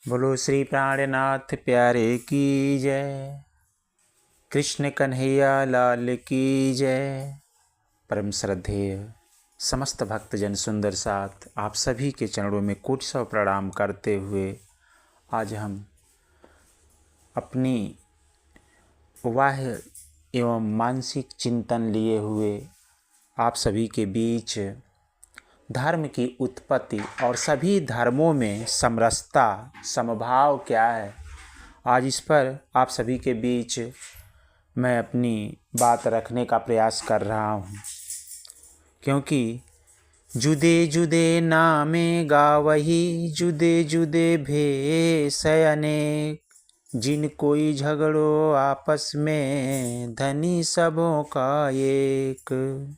बोलो श्री प्राणनाथ प्यारे की जय। कृष्ण कन्हैया लाल की जय। परम श्रद्धेय समस्त भक्तजन सुंदर साथ आप सभी के चरणों में कोटि सौ प्रणाम करते हुए आज हम अपनी बाह्य एवं मानसिक चिंतन लिए हुए आप सभी के बीच धर्म की उत्पत्ति और सभी धर्मों में समरसता समभाव क्या है, आज इस पर आप सभी के बीच मैं अपनी बात रखने का प्रयास कर रहा हूँ। क्योंकि जुदे जुदे नामे गावही जुदे जुदे भेष अनेक, जिन कोई झगड़ो आपस में धनी सबों का एक।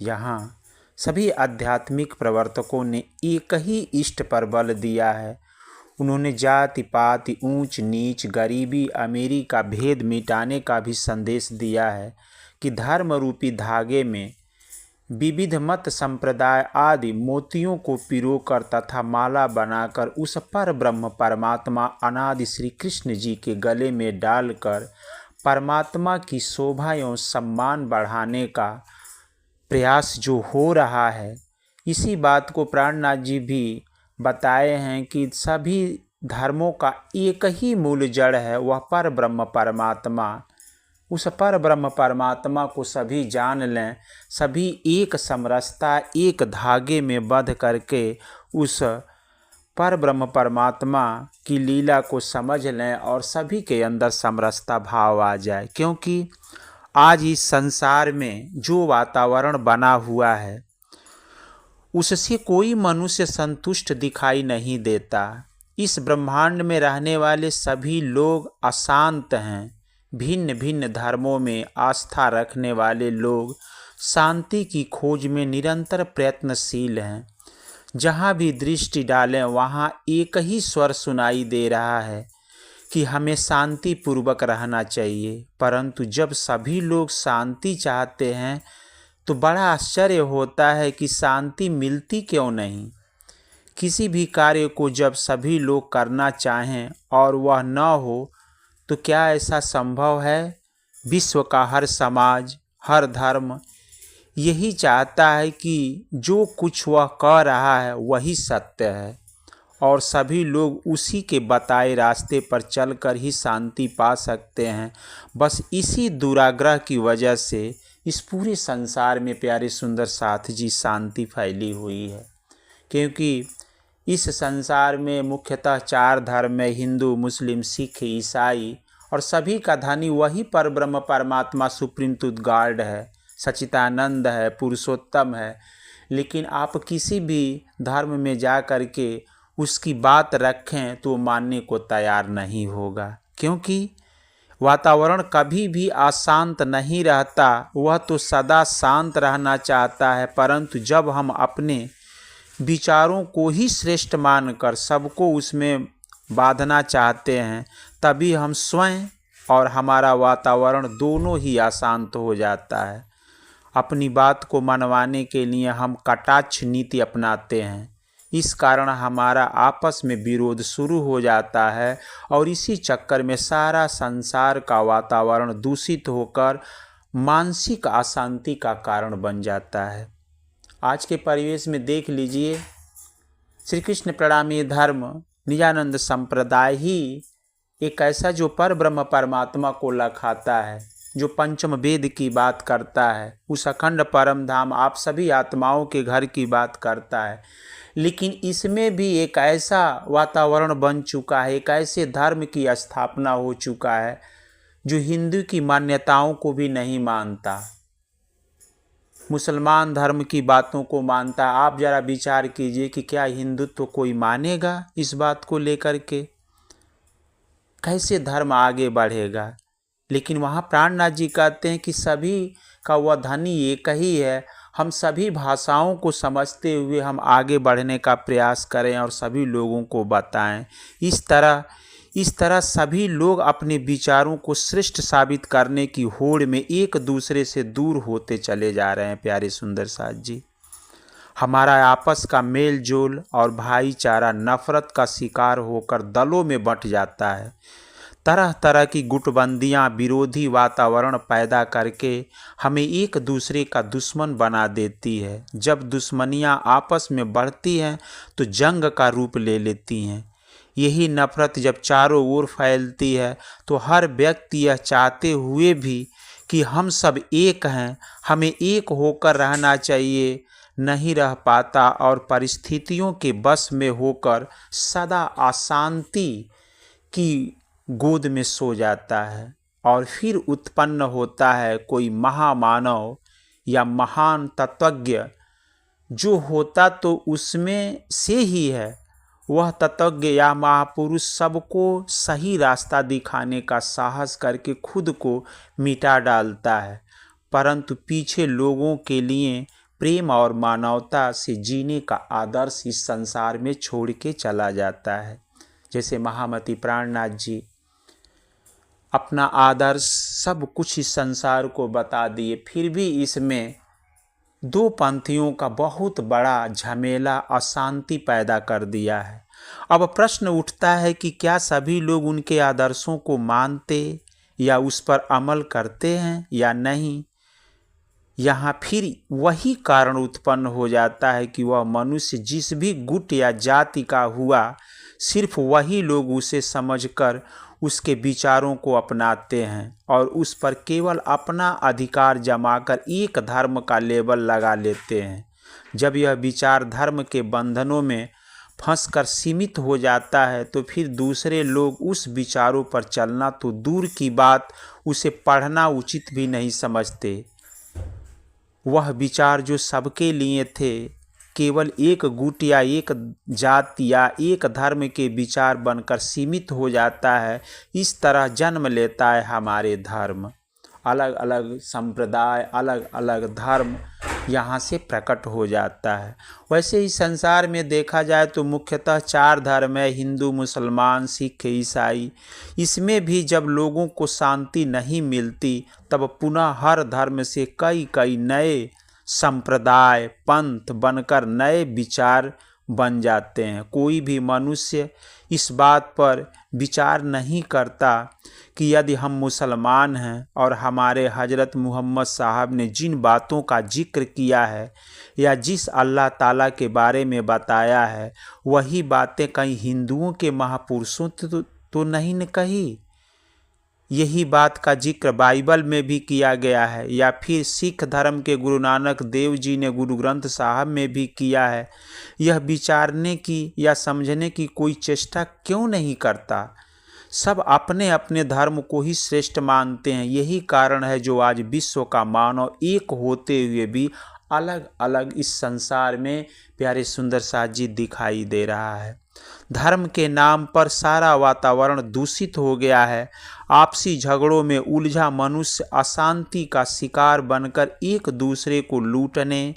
यहाँ सभी आध्यात्मिक प्रवर्तकों ने एक ही इष्ट पर बल दिया है। उन्होंने जाति पाति ऊंच नीच गरीबी अमीरी का भेद मिटाने का भी संदेश दिया है कि धर्म रूपी धागे में विविध मत संप्रदाय आदि मोतियों को पिरोकर तथा माला बनाकर उस पर ब्रह्म परमात्मा अनादि श्री कृष्ण जी के गले में डालकर परमात्मा की शोभा एवं सम्मान बढ़ाने का प्रयास जो हो रहा है, इसी बात को प्राणनाथ जी भी बताए हैं कि सभी धर्मों का एक ही मूल जड़ है, वह पर ब्रह्म परमात्मा। उस पर ब्रह्म परमात्मा को सभी जान लें, सभी एक समरसता एक धागे में बंध करके उस पर ब्रह्म परमात्मा की लीला को समझ लें और सभी के अंदर समरसता भाव आ जाए। क्योंकि आज इस संसार में जो वातावरण बना हुआ है उससे कोई मनुष्य संतुष्ट दिखाई नहीं देता। इस ब्रह्मांड में रहने वाले सभी लोग अशांत हैं। भिन्न भिन्न धर्मों में आस्था रखने वाले लोग शांति की खोज में निरंतर प्रयत्नशील हैं। जहाँ भी दृष्टि डालें वहाँ एक ही स्वर सुनाई दे रहा है कि हमें शांति पूर्वक रहना चाहिए। परंतु जब सभी लोग शांति चाहते हैं तो बड़ा आश्चर्य होता है कि शांति मिलती क्यों नहीं। किसी भी कार्य को जब सभी लोग करना चाहें और वह न हो तो क्या ऐसा संभव है? विश्व का हर समाज हर धर्म यही चाहता है कि जो कुछ वह कह रहा है वही सत्य है और सभी लोग उसी के बताए रास्ते पर चलकर ही शांति पा सकते हैं। बस इसी दुराग्रह की वजह से इस पूरे संसार में प्यारे सुंदर साथ जी शांति फैली हुई है। क्योंकि इस संसार में मुख्यतः चार धर्म है, हिंदू मुस्लिम सिख ईसाई, और सभी का धनी वही पर ब्रह्म परमात्मा सुप्रीम ट्रुथ गॉड है, सच्चिदानंद है, पुरुषोत्तम है। लेकिन आप किसी भी धर्म में जा कर के उसकी बात रखें तो मानने को तैयार नहीं होगा। क्योंकि वातावरण कभी भी अशांत नहीं रहता, वह तो सदा शांत रहना चाहता है। परंतु जब हम अपने विचारों को ही श्रेष्ठ मानकर सबको उसमें बांधना चाहते हैं तभी हम स्वयं और हमारा वातावरण दोनों ही अशांत हो जाता है। अपनी बात को मनवाने के लिए हम कटाक्ष नीति अपनाते हैं। इस कारण हमारा आपस में विरोध शुरू हो जाता है और इसी चक्कर में सारा संसार का वातावरण दूषित होकर मानसिक अशांति का कारण बन जाता है। आज के परिवेश में देख लीजिए, श्री कृष्ण प्रणामी धर्म निजानंद संप्रदाय ही एक ऐसा जो पर ब्रह्म परमात्मा को लखाता है, जो पंचम वेद की बात करता है, उस अखंड परम धाम आप सभी आत्माओं के घर की बात करता है। लेकिन इसमें भी एक ऐसा वातावरण बन चुका है, एक ऐसे धर्म की स्थापना हो चुका है जो हिंदू की मान्यताओं को भी नहीं मानता, मुसलमान धर्म की बातों को मानता। आप जरा विचार कीजिए कि क्या हिंदुत्व कोई मानेगा इस बात को लेकर के? कैसे धर्म आगे बढ़ेगा? लेकिन वहाँ प्राणनाथ जी कहते हैं कि सभी का वह धनी एक ही है। हम सभी भाषाओं को समझते हुए हम आगे बढ़ने का प्रयास करें और सभी लोगों को बताएं। इस तरह सभी लोग अपने विचारों को श्रेष्ठ साबित करने की होड़ में एक दूसरे से दूर होते चले जा रहे हैं। प्यारे सुंदर साथ जी, हमारा आपस का मेल जोल और भाईचारा नफरत का शिकार होकर दलों में बंट जाता है। तरह तरह की गुटबंदियां विरोधी वातावरण पैदा करके हमें एक दूसरे का दुश्मन बना देती है। जब दुश्मनियां आपस में बढ़ती हैं तो जंग का रूप ले लेती हैं। यही नफरत जब चारों ओर फैलती है तो हर व्यक्ति यह चाहते हुए भी कि हम सब एक हैं, हमें एक होकर रहना चाहिए, नहीं रह पाता और परिस्थितियों के बस में होकर सदा अशांति की गोद में सो जाता है। और फिर उत्पन्न होता है कोई महामानव या महान तत्वज्ञ, जो होता तो उसमें से ही है। वह तत्वज्ञ या महापुरुष सबको सही रास्ता दिखाने का साहस करके खुद को मिटा डालता है, परंतु पीछे लोगों के लिए प्रेम और मानवता से जीने का आदर्श इस संसार में छोड़ के चला जाता है। जैसे महामती प्राणनाथ जी अपना आदर्श सब कुछ इस संसार को बता दिए, फिर भी इसमें दो पंथियों का बहुत बड़ा झमेला अशांति पैदा कर दिया है। अब प्रश्न उठता है कि क्या सभी लोग उनके आदर्शों को मानते या उस पर अमल करते हैं या नहीं। यहाँ फिर वही कारण उत्पन्न हो जाता है कि वह मनुष्य जिस भी गुट या जाति का हुआ, सिर्फ वही लोग उसे समझकर उसके विचारों को अपनाते हैं और उस पर केवल अपना अधिकार जमाकर एक धर्म का लेबल लगा लेते हैं। जब यह विचार धर्म के बंधनों में फंसकर सीमित हो जाता है तो फिर दूसरे लोग उस विचारों पर चलना तो दूर की बात, उसे पढ़ना उचित भी नहीं समझते। वह विचार जो सबके लिए थे केवल एक गुट या एक जाति या एक धर्म के विचार बनकर सीमित हो जाता है। इस तरह जन्म लेता है हमारे धर्म। अलग अलग संप्रदाय, अलग अलग धर्म यहाँ से प्रकट हो जाता है। वैसे ही संसार में देखा जाए तो मुख्यतः 4 धर्म है, हिंदू, मुसलमान, सिख, ईसाई। इसमें भी जब लोगों को शांति नहीं मिलती तब पुनः हर धर्म से कई कई नए संप्रदाय, पंथ बनकर नए विचार बन जाते हैं। कोई भी मनुष्य इस बात पर विचार नहीं करता कि यदि हम मुसलमान हैं और हमारे हजरत मोहम्मद साहब ने जिन बातों का जिक्र किया है या जिस अल्लाह ताला के बारे में बताया है वही बातें कहीं हिंदुओं के महापुरुषों तो नहीं न कही। यही बात का जिक्र बाइबल में भी किया गया है या फिर सिख धर्म के गुरु नानक देव जी ने गुरु ग्रंथ साहब में भी किया है। यह विचारने की या समझने की कोई चेष्टा क्यों नहीं करता। सब अपने अपने धर्म को ही श्रेष्ठ मानते हैं। यही कारण है जो आज विश्व का मानव एक होते हुए भी अलग अलग इस संसार में प्यारे सुंदर साथ जी दिखाई दे रहा है। धर्म के नाम पर सारा वातावरण दूषित हो गया है। आपसी झगड़ों में उलझा मनुष्य अशांति का शिकार बनकर एक दूसरे को लूटने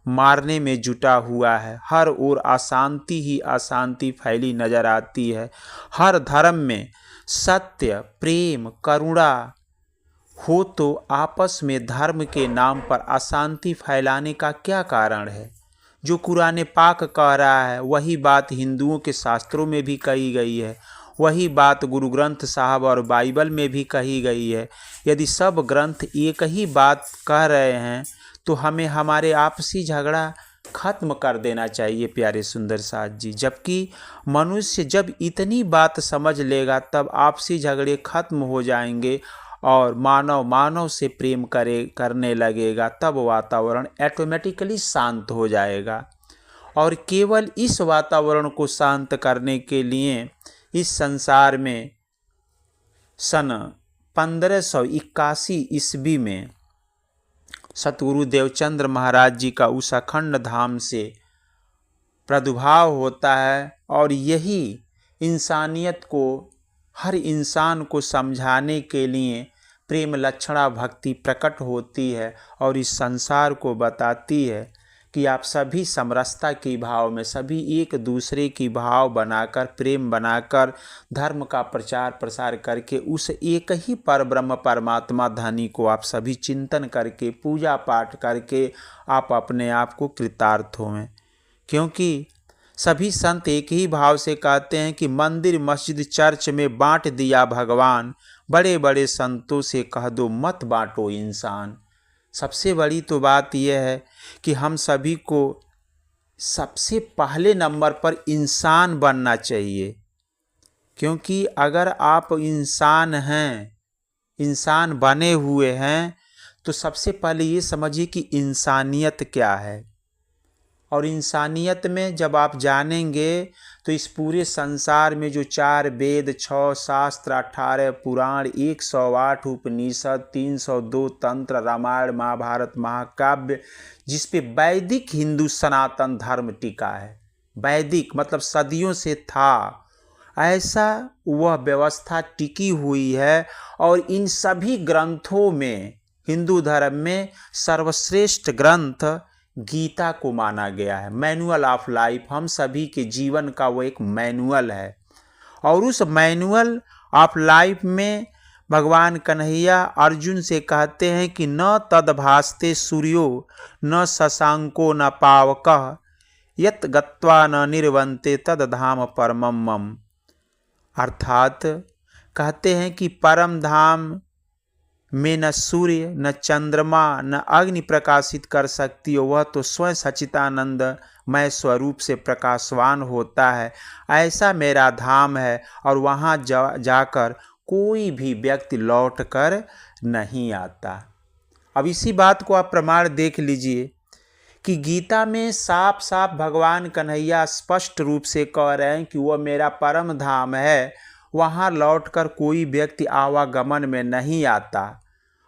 मारने में जुटा हुआ है। हर ओर अशांति ही अशांति फैली नजर आती है। हर धर्म में सत्य, प्रेम, करुणा हो तो आपस में धर्म के नाम पर अशांति फैलाने का क्या कारण है। जो कुरान पाक कह रहा है वही बात हिंदुओं के शास्त्रों में भी कही गई है, वही बात गुरु ग्रंथ साहब और बाइबल में भी कही गई है। यदि सब ग्रंथ एक ही बात कह रहे हैं तो हमें हमारे आपसी झगड़ा खत्म कर देना चाहिए प्यारे सुंदर साथ जी। जबकि मनुष्य जब इतनी बात समझ लेगा तब आपसी झगड़े खत्म हो जाएंगे और मानव मानव से प्रेम करने लगेगा, तब वातावरण ऑटोमेटिकली शांत हो जाएगा। और केवल इस वातावरण को शांत करने के लिए इस संसार में सन 1581 ईस्वी में सतगुरु देवचंद्र महाराज जी का उस अखंड धाम से प्रादुर्भाव होता है और यही इंसानियत को, हर इंसान को समझाने के लिए प्रेम लक्षणा भक्ति प्रकट होती है और इस संसार को बताती है कि आप सभी समरसता के भाव में, सभी एक दूसरे की भाव बनाकर, प्रेम बनाकर, धर्म का प्रचार प्रसार करके उस एक ही परब्रह्म परमात्मा धनी को आप सभी चिंतन करके, पूजा पाठ करके आप अपने आप को कृतार्थ हों। क्योंकि सभी संत एक ही भाव से कहते हैं कि मंदिर मस्जिद चर्च में बांट दिया भगवान, बड़े बड़े संतों से कह दो मत बांटो इंसान। सबसे बड़ी तो बात यह है कि हम सभी को सबसे पहले नंबर पर इंसान बनना चाहिए। क्योंकि अगर आप इंसान हैं, इंसान बने हुए हैं, तो सबसे पहले ये समझिए कि इंसानियत क्या है। और इंसानियत में जब आप जानेंगे तो इस पूरे संसार में जो 4 वेद, 6 शास्त्र, 18 पुराण, 108 उपनिषद, 302 तंत्र, रामायण महाभारत महाकाव्य, जिस पे वैदिक हिंदू सनातन धर्म टिका है, वैदिक मतलब सदियों से था, ऐसा वह व्यवस्था टिकी हुई है। और इन सभी ग्रंथों में, हिंदू धर्म में सर्वश्रेष्ठ ग्रंथ गीता को माना गया है। मैनुअल ऑफ लाइफ, हम सभी के जीवन का वो एक मैनुअल है। और उस मैनुअल ऑफ लाइफ में भगवान कन्हैया अर्जुन से कहते हैं कि न तद्भास्ते सूर्यो न शशांको न पावकः यत् गत्वा न निर्वन्ते तद धाम परमं मम। अर्थात कहते हैं कि परम धाम में न सूर्य, न चंद्रमा, न अग्नि प्रकाशित कर सकती हो, वह तो स्वयं सच्चिदानंद मय स्वरूप से प्रकाशवान होता है। ऐसा मेरा धाम है और वहाँ जाकर कोई भी व्यक्ति लौट कर नहीं आता। अब इसी बात को आप प्रमाण देख लीजिए कि गीता में साफ साफ भगवान कन्हैया स्पष्ट रूप से कह रहे हैं कि वह मेरा परम धाम है, वहाँ लौटकर कोई व्यक्ति आवागमन में नहीं आता।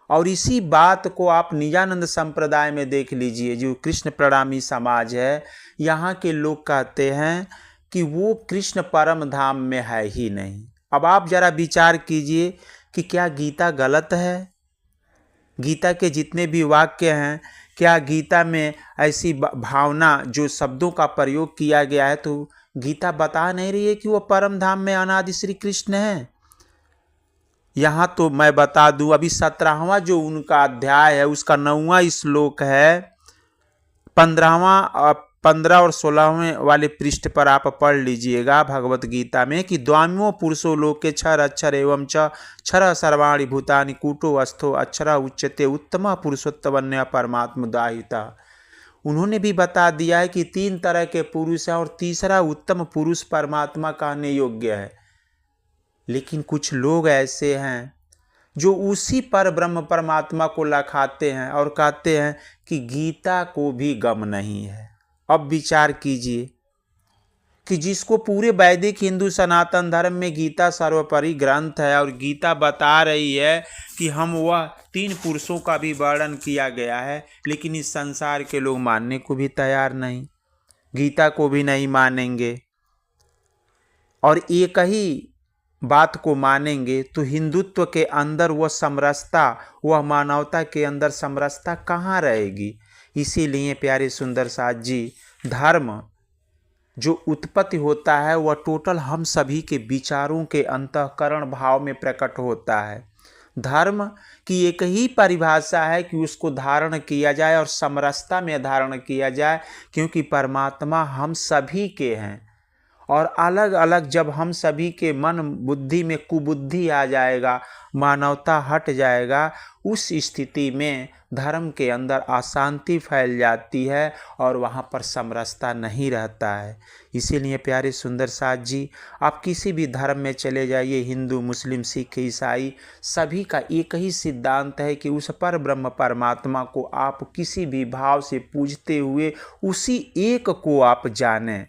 और इसी बात को आप निजानंद संप्रदाय में देख लीजिए, जो कृष्ण प्रणामी समाज है, यहाँ के लोग कहते हैं कि वो कृष्ण परम धाम में है ही नहीं। अब आप जरा विचार कीजिए कि क्या गीता गलत है? गीता के जितने भी वाक्य हैं, क्या गीता में ऐसी भावना, जो शब्दों का प्रयोग किया गया है, तो गीता बता नहीं रही है कि वो परम धाम में अनादि श्री कृष्ण है? यहाँ तो मैं बता दूं, अभी 17वां जो उनका अध्याय है उसका 9वां श्लोक है, 15 और 16वें वाले पृष्ठ पर आप पढ़ लीजिएगा भगवत गीता में कि द्वाम्यो पुरुषो लोके क्षर अक्षर एवं च क्षर सर्वाणि भूतानि कूटो अस्थो अक्षर उच्यते उत्तम पुरुषोत्तमन्य परमात्म दाहिता। उन्होंने भी बता दिया है कि 3 तरह के पुरुष हैं और तीसरा उत्तम पुरुष परमात्मा कहने योग्य है। लेकिन कुछ लोग ऐसे हैं जो उसी पर ब्रह्म परमात्मा को लखाते हैं और कहते हैं कि गीता को भी गम नहीं है। अब विचार कीजिए कि जिसको पूरे वैदिक हिंदू सनातन धर्म में गीता सर्वोपरि ग्रंथ है और गीता बता रही है कि हम वह 3 पुरुषों का भी वर्णन किया गया है, लेकिन इस संसार के लोग मानने को भी तैयार नहीं, गीता को भी नहीं मानेंगे और एक ही बात को मानेंगे, तो हिंदुत्व के अंदर वह समरसता, वह मानवता के अंदर समरसता कहाँ रहेगी? इसीलिए प्यारे सुंदर साथ जी, धर्म जो उत्पत्ति होता है वह टोटल हम सभी के विचारों के अंतःकरण भाव में प्रकट होता है। धर्म की एक ही परिभाषा है कि उसको धारण किया जाए और समरसता में धारण किया जाए, क्योंकि परमात्मा हम सभी के हैं। और अलग अलग जब हम सभी के मन बुद्धि में कुबुद्धि आ जाएगा, मानवता हट जाएगा, उस स्थिति में धर्म के अंदर अशांति फैल जाती है और वहाँ पर समरसता नहीं रहता है। इसीलिए प्यारे सुंदर साथ जी, आप किसी भी धर्म में चले जाइए, हिंदू, मुस्लिम, सिख, ईसाई, सभी का एक ही सिद्धांत है कि उस पर ब्रह्म परमात्मा को आप किसी भी भाव से पूजते हुए उसी एक को आप जानें।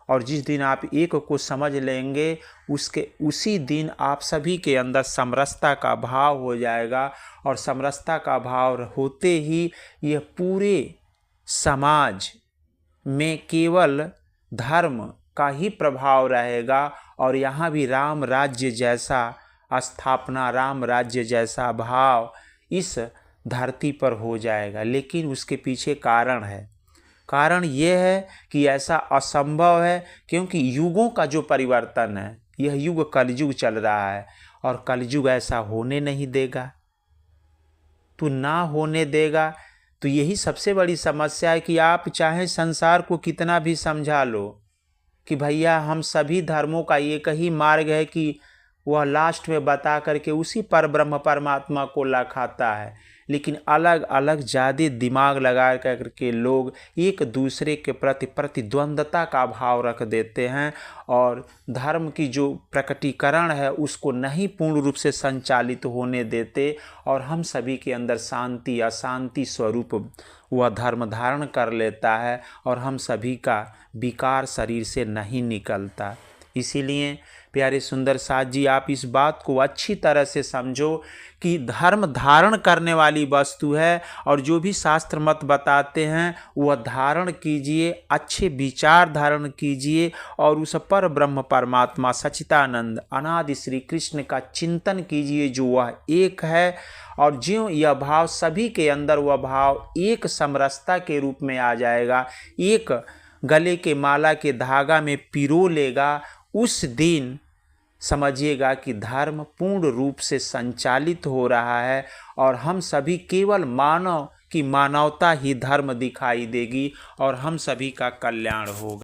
और जिस दिन आप एक को समझ लेंगे, उसी दिन आप सभी के अंदर समरसता का भाव हो जाएगा। और समरसता का भाव होते ही यह पूरे समाज में केवल धर्म का ही प्रभाव रहेगा और यहाँ भी राम राज्य जैसा स्थापना, राम राज्य जैसा भाव इस धरती पर हो जाएगा। लेकिन उसके पीछे कारण है। कारण ये है कि ऐसा असंभव है, क्योंकि युगों का जो परिवर्तन है, यह युग कलयुग चल रहा है और कलयुग ऐसा होने नहीं देगा। तो ना होने देगा तो यही सबसे बड़ी समस्या है कि आप चाहे संसार को कितना भी समझा लो कि भैया हम सभी धर्मों का एक ही मार्ग है कि वह लास्ट में बता करके उसी पर ब्रह्म परमात्मा को लखाता है, लेकिन अलग अलग ज़्यादा दिमाग लगा करके लोग एक दूसरे के प्रति प्रतिद्वंद्वता का भाव रख देते हैं और धर्म की जो प्रकटीकरण है उसको नहीं पूर्ण रूप से संचालित होने देते और हम सभी के अंदर शांति अशांति स्वरूप वह धर्म धारण कर लेता है और हम सभी का विकार शरीर से नहीं निकलता। इसीलिए प्यारे सुंदर साथ जी, आप इस बात को अच्छी तरह से समझो कि धर्म धारण करने वाली वस्तु है और जो भी शास्त्र मत बताते हैं वह धारण कीजिए, अच्छे विचार धारण कीजिए और उस पर ब्रह्म परमात्मा सच्चिदानंद अनादि श्री कृष्ण का चिंतन कीजिए जो वह एक है। और ज्यों यह भाव सभी के अंदर, वह भाव एक समरसता के रूप में आ जाएगा, एक गले के माला के धागा में पिरो लेगा, उस दिन समझिएगा कि धर्म पूर्ण रूप से संचालित हो रहा है और हम सभी केवल मानव की मानवता ही धर्म दिखाई देगी और हम सभी का कल्याण होगा।